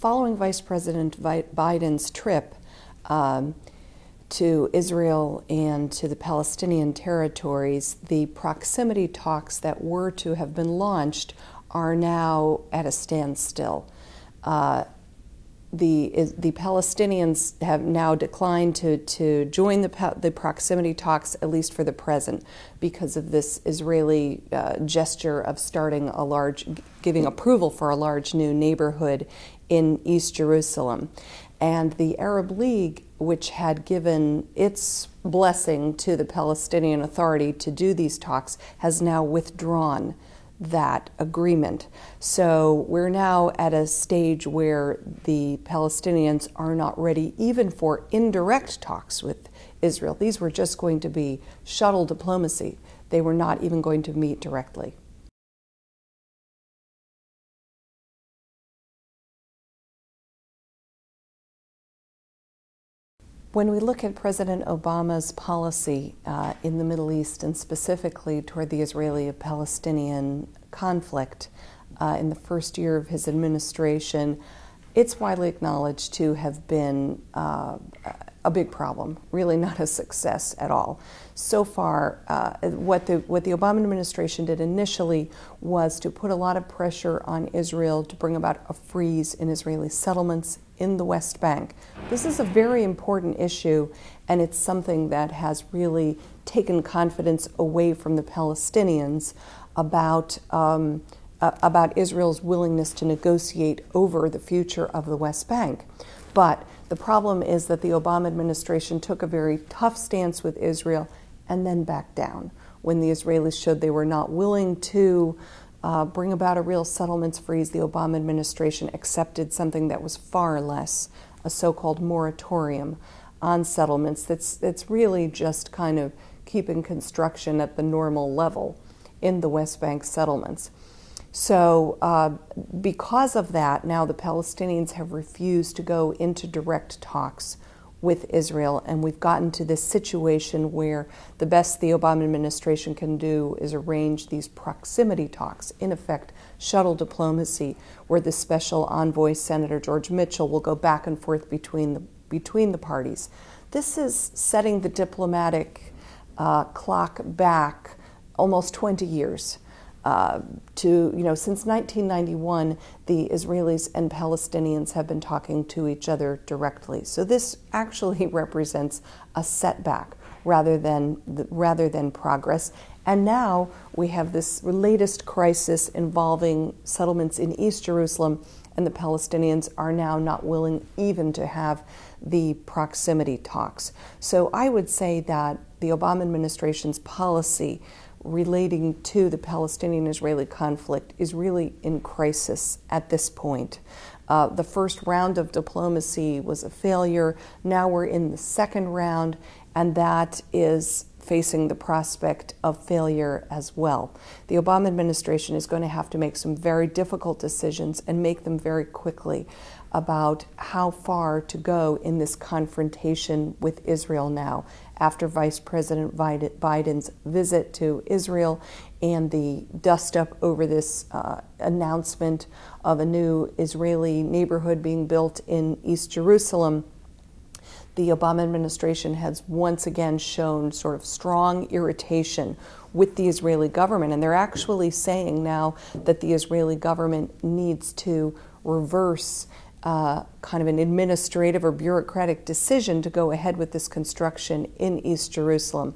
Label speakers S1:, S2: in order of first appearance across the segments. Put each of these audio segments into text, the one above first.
S1: following Vice President Biden's trip to Israel and to the Palestinian territories, the proximity talks that were to have been launched are now at a standstill. The Palestinians have now declined to join the proximity talks, at least for the present, because of this Israeli gesture of giving approval for a large new neighborhood in East Jerusalem. And the Arab League, which had given its blessing to the Palestinian Authority to do these talks, has now withdrawn that agreement. So we're now at a stage where the Palestinians are not ready even for indirect talks with Israel. These were just going to be shuttle diplomacy. They were not even going to meet directly. When we look at President Obama's policy in the Middle East, and specifically toward the Israeli-Palestinian conflict in the first year of his administration, it's widely acknowledged to have been a big problem, really not a success at all. So far, what the Obama administration did initially was to put a lot of pressure on Israel to bring about a freeze in Israeli settlements in the West Bank. This is a very important issue, and it's something that has really taken confidence away from the Palestinians about Israel's willingness to negotiate over the future of the West Bank. But the problem is that the Obama administration took a very tough stance with Israel and then backed down when the Israelis showed they were not willing to bring about a real settlements freeze. The Obama administration accepted something that was far less a so-called moratorium on settlements that's really just kind of keeping construction at the normal level in the West Bank settlements. So because of that, now the Palestinians have refused to go into direct talks with Israel, and we've gotten to this situation where the best the Obama administration can do is arrange these proximity talks, in effect shuttle diplomacy, where the special envoy, Senator George Mitchell, will go back and forth between the parties. This is setting the diplomatic clock back almost 20 years. Since 1991, the Israelis and Palestinians have been talking to each other directly. So this actually represents a setback rather than progress. And now we have this latest crisis involving settlements in East Jerusalem, and the Palestinians are now not willing even to have the proximity talks. So I would say that the Obama administration's policy relating to the Palestinian-Israeli conflict is really in crisis at this point. The first round of diplomacy was a failure. Now we're in the second round, and that is facing the prospect of failure as well. The Obama administration is going to have to make some very difficult decisions and make them very quickly about how far to go in this confrontation with Israel now, after Vice President Biden's visit to Israel and the dust-up over this announcement of a new Israeli neighborhood being built in East Jerusalem. The Obama administration has once again shown sort of strong irritation with the Israeli government, and they're actually saying now that the Israeli government needs to reverse kind of an administrative or bureaucratic decision to go ahead with this construction in East Jerusalem.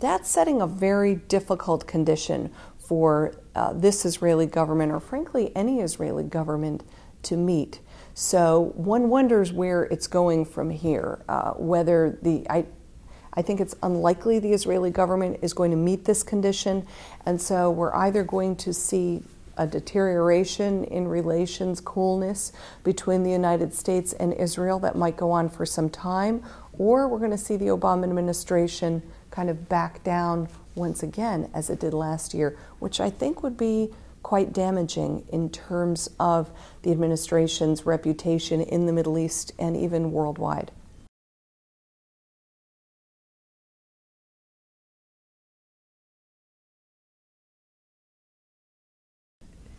S1: That's setting a very difficult condition for this Israeli government, or frankly any Israeli government, to meet. So one wonders where it's going from here. I think it's unlikely the Israeli government is going to meet this condition, and so we're either going to see a deterioration in relations, coolness between the United States and Israel that might go on for some time, or we're going to see the Obama administration kind of back down once again, as it did last year, which I think would be quite damaging in terms of the administration's reputation in the Middle East and even worldwide.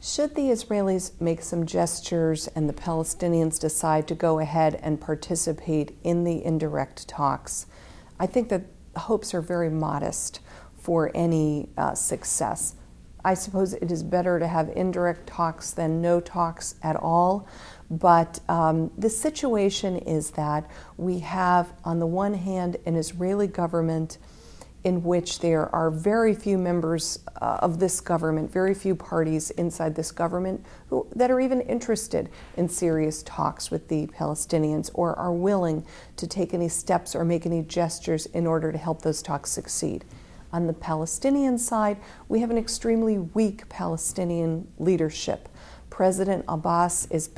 S1: Should the Israelis make some gestures and the Palestinians decide to go ahead and participate in the indirect talks, I think that the hopes are very modest for any success. I suppose it is better to have indirect talks than no talks at all, but the situation is that we have, on the one hand, an Israeli government in which there are very few members of this government, very few parties inside this government that are even interested in serious talks with the Palestinians or are willing to take any steps or make any gestures in order to help those talks succeed. On the Palestinian side, we have an extremely weak Palestinian leadership. President Abbas is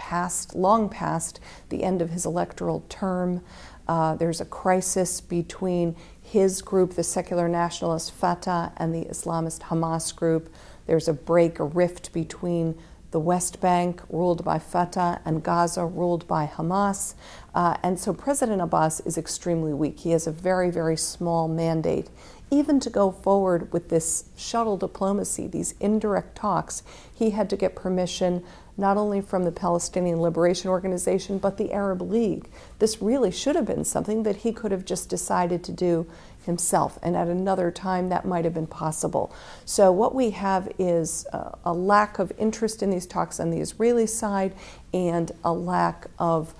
S1: long past the end of his electoral term. There's a crisis between his group, the secular nationalist Fatah, and the Islamist Hamas group. There's a rift between the West Bank, ruled by Fatah, and Gaza, ruled by Hamas. And so President Abbas is extremely weak. He has a very, very small mandate. Even to go forward with this shuttle diplomacy, these indirect talks, he had to get permission not only from the Palestinian Liberation Organization, but the Arab League. This really should have been something that he could have just decided to do himself, and at another time that might have been possible. So what we have is a lack of interest in these talks on the Israeli side and a lack of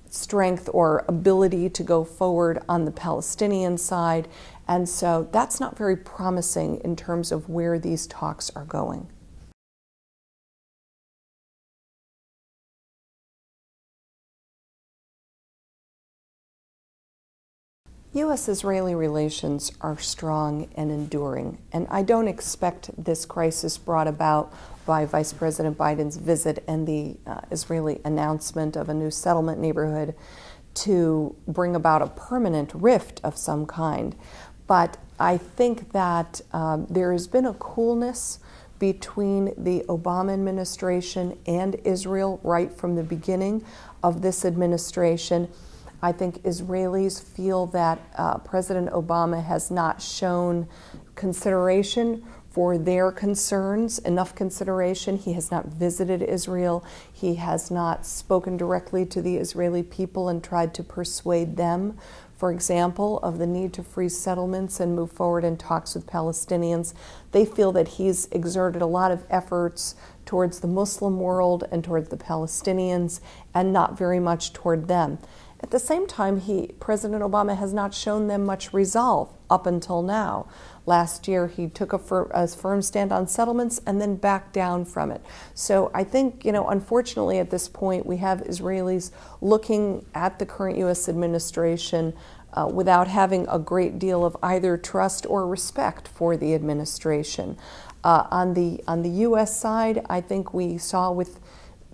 S1: strength or ability to go forward on the Palestinian side. And so that's not very promising in terms of where these talks are going. U.S. Israeli relations are strong and enduring, and I don't expect this crisis brought about by Vice President Biden's visit and the Israeli announcement of a new settlement neighborhood to bring about a permanent rift of some kind. But I think that there has been a coolness between the Obama administration and Israel right from the beginning of this administration. I think Israelis feel that President Obama has not shown consideration for their concerns, enough consideration. He has not visited Israel. He has not spoken directly to the Israeli people and tried to persuade them, for example, of the need to freeze settlements and move forward in talks with Palestinians. They feel that he's exerted a lot of efforts towards the Muslim world and towards the Palestinians and not very much toward them. At the same time, President Obama has not shown them much resolve up until now. Last year, he took a firm stand on settlements and then backed down from it. So I think, unfortunately at this point, we have Israelis looking at the current U.S. administration without having a great deal of either trust or respect for the administration. On the U.S. side, I think we saw with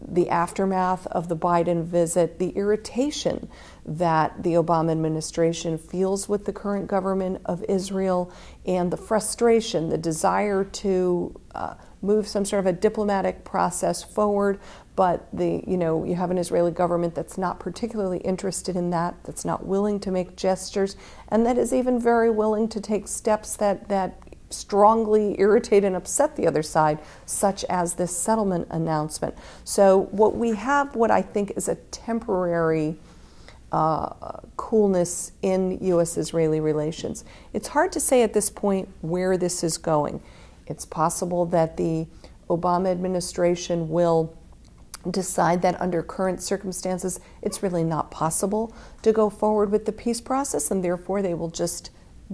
S1: the aftermath of the Biden visit, the irritation that the Obama administration feels with the current government of Israel, and the frustration, the desire to move some sort of a diplomatic process forward, but you have an Israeli government that's not particularly interested in that, that's not willing to make gestures, and that is even very willing to take steps that strongly irritate and upset the other side, such as this settlement announcement. So what I think is a temporary coolness in U.S.-Israeli relations. It's hard to say at this point where this is going. It's possible that the Obama administration will decide that under current circumstances it's really not possible to go forward with the peace process, and therefore they will just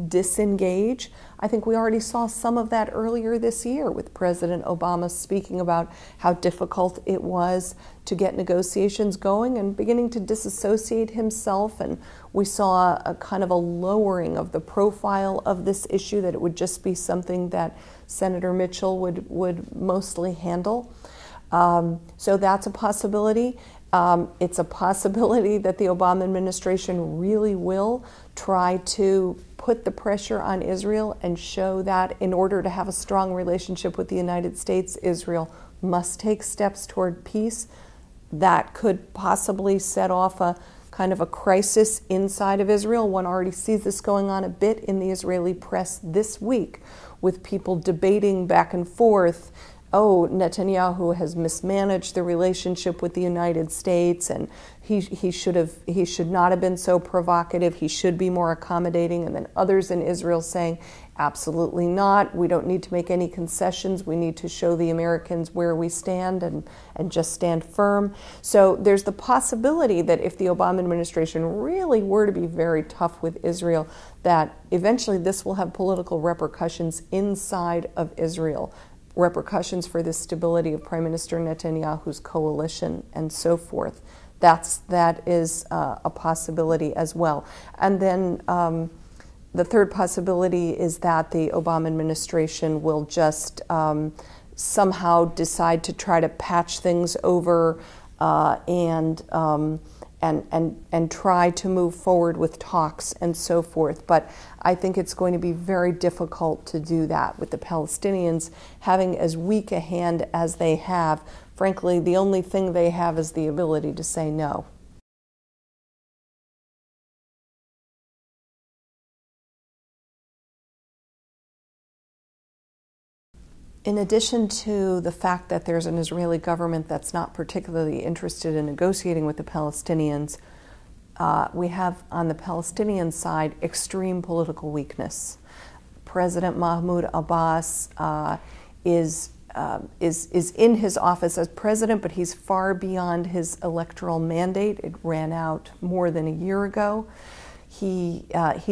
S1: disengage. I think we already saw some of that earlier this year with President Obama speaking about how difficult it was to get negotiations going and beginning to disassociate himself. And we saw a kind of a lowering of the profile of this issue, that it would just be something that Senator Mitchell would mostly handle. So that's a possibility. It's a possibility that the Obama administration really will try to put the pressure on Israel and show that in order to have a strong relationship with the United States, Israel must take steps toward peace. That could possibly set off a kind of a crisis inside of Israel. One already sees this going on a bit in the Israeli press this week, with people debating back and forth oh, Netanyahu has mismanaged the relationship with the United States, and he should not have been so provocative. He should be more accommodating. And then others in Israel saying, absolutely not. We don't need to make any concessions. We need to show the Americans where we stand and just stand firm. So there's the possibility that if the Obama administration really were to be very tough with Israel, that eventually this will have political repercussions inside of Israel, repercussions for the stability of Prime Minister Netanyahu's coalition and so forth. That is a possibility as well. And then the third possibility is that the Obama administration will just somehow decide to try to patch things over and try to move forward with talks and so forth. But I think it's going to be very difficult to do that with the Palestinians having as weak a hand as they have. Frankly, the only thing they have is the ability to say no. In addition to the fact that there's an Israeli government that's not particularly interested in negotiating with the Palestinians, we have on the Palestinian side extreme political weakness. President Mahmoud Abbas is in his office as president, but he's far beyond his electoral mandate. It ran out more than a year ago. He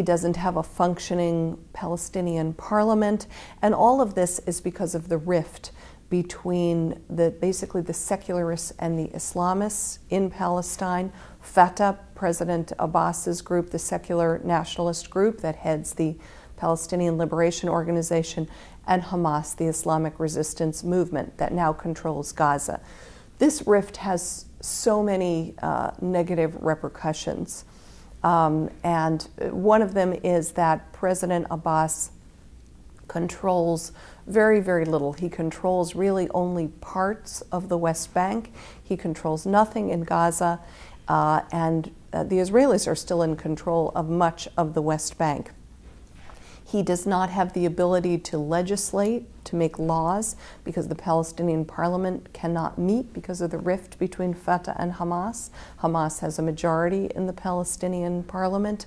S1: doesn't have a functioning Palestinian parliament, and all of this is because of the rift between basically the secularists and the Islamists in Palestine. Fatah, President Abbas's group, the secular nationalist group that heads the Palestinian Liberation Organization, and Hamas, the Islamic resistance movement that now controls Gaza. This rift has so many negative repercussions. And one of them is that President Abbas controls very, very little. He controls really only parts of the West Bank. He controls nothing in Gaza, and the Israelis are still in control of much of the West Bank. He does not have the ability to legislate, to make laws, because the Palestinian parliament cannot meet because of the rift between Fatah and Hamas. Hamas has a majority in the Palestinian parliament.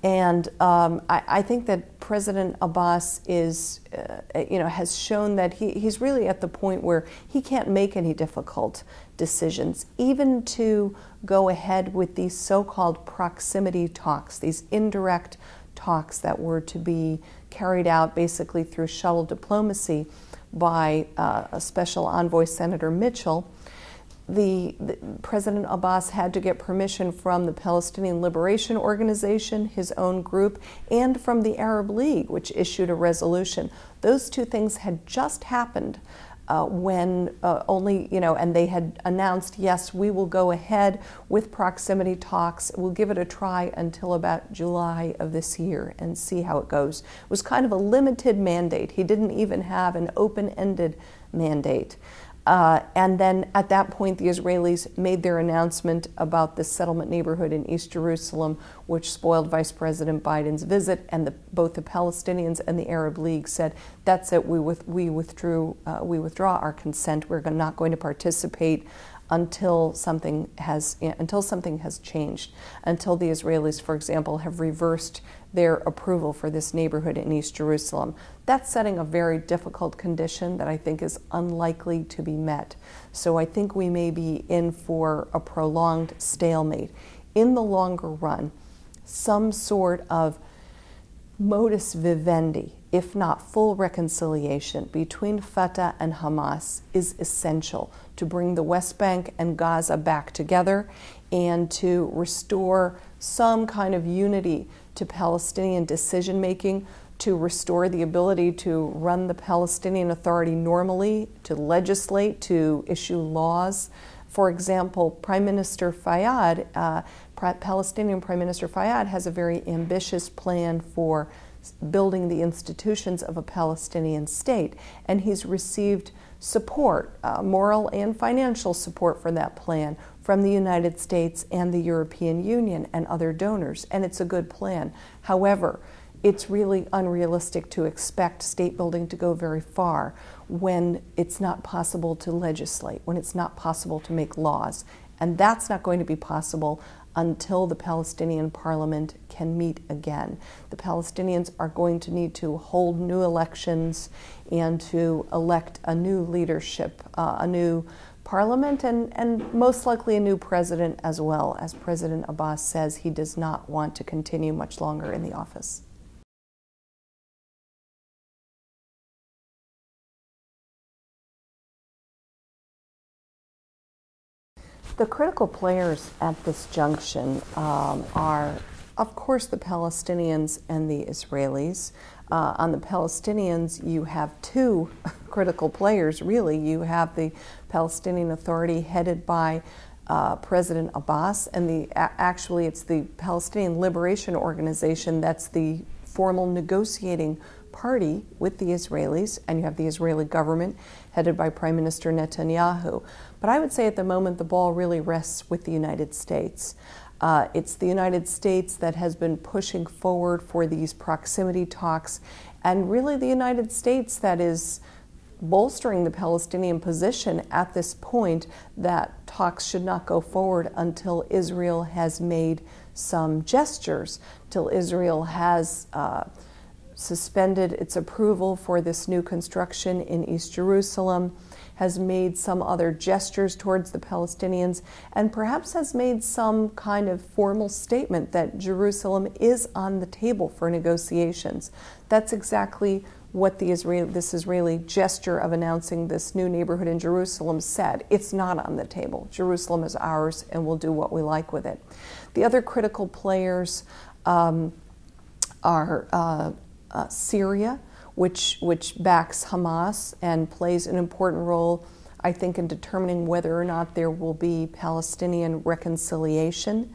S1: And I think that President Abbas has shown that he's really at the point where he can't make any difficult decisions, even to go ahead with these so-called proximity talks, these indirect talks that were to be carried out basically through shuttle diplomacy by a special envoy, Senator Mitchell. The President Abbas had to get permission from the Palestinian Liberation Organization, his own group, and from the Arab League, which issued a resolution. Those two things had just happened when and they had announced, yes, we will go ahead with proximity talks. We'll give it a try until about July of this year and see how it goes. It was kind of a limited mandate. He didn't even have an open-ended mandate. And then at that point, the Israelis made their announcement about the settlement neighborhood in East Jerusalem, which spoiled Vice President Biden's visit. And both the Palestinians and the Arab League said, "That's it. We withdraw our consent. We're not going to participate until something has changed. Until the Israelis, for example, have reversed their approval for this neighborhood in East Jerusalem." That's setting a very difficult condition that I think is unlikely to be met. So I think we may be in for a prolonged stalemate. In the longer run, some sort of modus vivendi, if not full reconciliation between Fatah and Hamas, is essential to bring the West Bank and Gaza back together and to restore some kind of unity to Palestinian decision-making, to restore the ability to run the Palestinian Authority normally, to legislate, to issue laws. For example, Prime Minister Fayyad, Palestinian Prime Minister Fayyad, has a very ambitious plan for building the institutions of a Palestinian state, and he's received support, moral and financial support for that plan from the United States and the European Union and other donors, and it's a good plan. However, it's really unrealistic to expect state building to go very far when it's not possible to legislate, when it's not possible to make laws. And that's not going to be possible until the Palestinian parliament can meet again. The Palestinians are going to need to hold new elections and to elect a new leadership, a new parliament, and most likely a new president as well. As President Abbas says, he does not want to continue much longer in the office. The critical players at this junction are, of course, the Palestinians and the Israelis. On the Palestinians, you have two critical players, really. You have the Palestinian Authority headed by President Abbas, and actually it's the Palestinian Liberation Organization that's the formal negotiating party with the Israelis, and you have the Israeli government headed by Prime Minister Netanyahu. But I would say at the moment the ball really rests with the United States. It's the United States that has been pushing forward for these proximity talks, and really the United States that is bolstering the Palestinian position at this point that talks should not go forward until Israel has made some gestures, till Israel has suspended its approval for this new construction in East Jerusalem, has made some other gestures towards the Palestinians, and perhaps has made some kind of formal statement that Jerusalem is on the table for negotiations. That's exactly what this Israeli gesture of announcing this new neighborhood in Jerusalem said. It's not on the table. Jerusalem is ours, and we'll do what we like with it. The other critical players are Syria, which backs Hamas and plays an important role, I think, in determining whether or not there will be Palestinian reconciliation.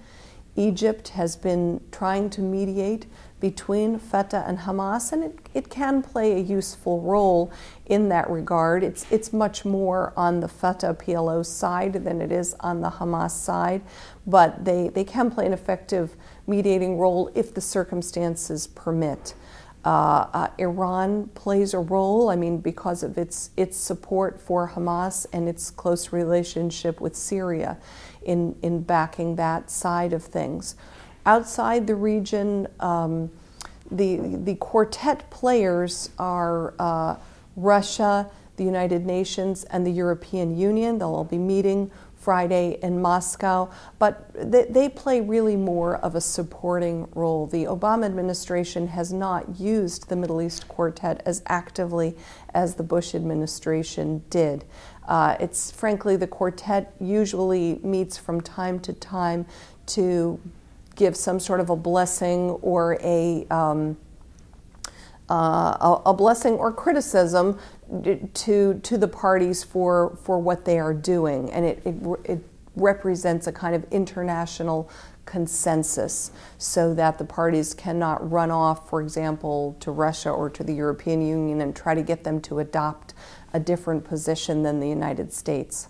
S1: Egypt has been trying to mediate between Fatah and Hamas, and it can play a useful role in that regard. It's much more on the Fatah PLO side than it is on the Hamas side, but they can play an effective mediating role if the circumstances permit. Iran plays a role, I mean, because of its support for Hamas and its close relationship with Syria in backing that side of things. Outside the region, the quartet players are Russia, the United Nations, and the European Union. They'll all be meeting Friday in Moscow, but they play really more of a supporting role. The Obama administration has not used the Middle East Quartet as actively as the Bush administration did. It's frankly, the quartet usually meets from time to time to give some sort of a blessing or a blessing or criticism to the parties for what they are doing, and it represents a kind of international consensus so that the parties cannot run off, for example, to Russia or to the European Union and try to get them to adopt a different position than the United States.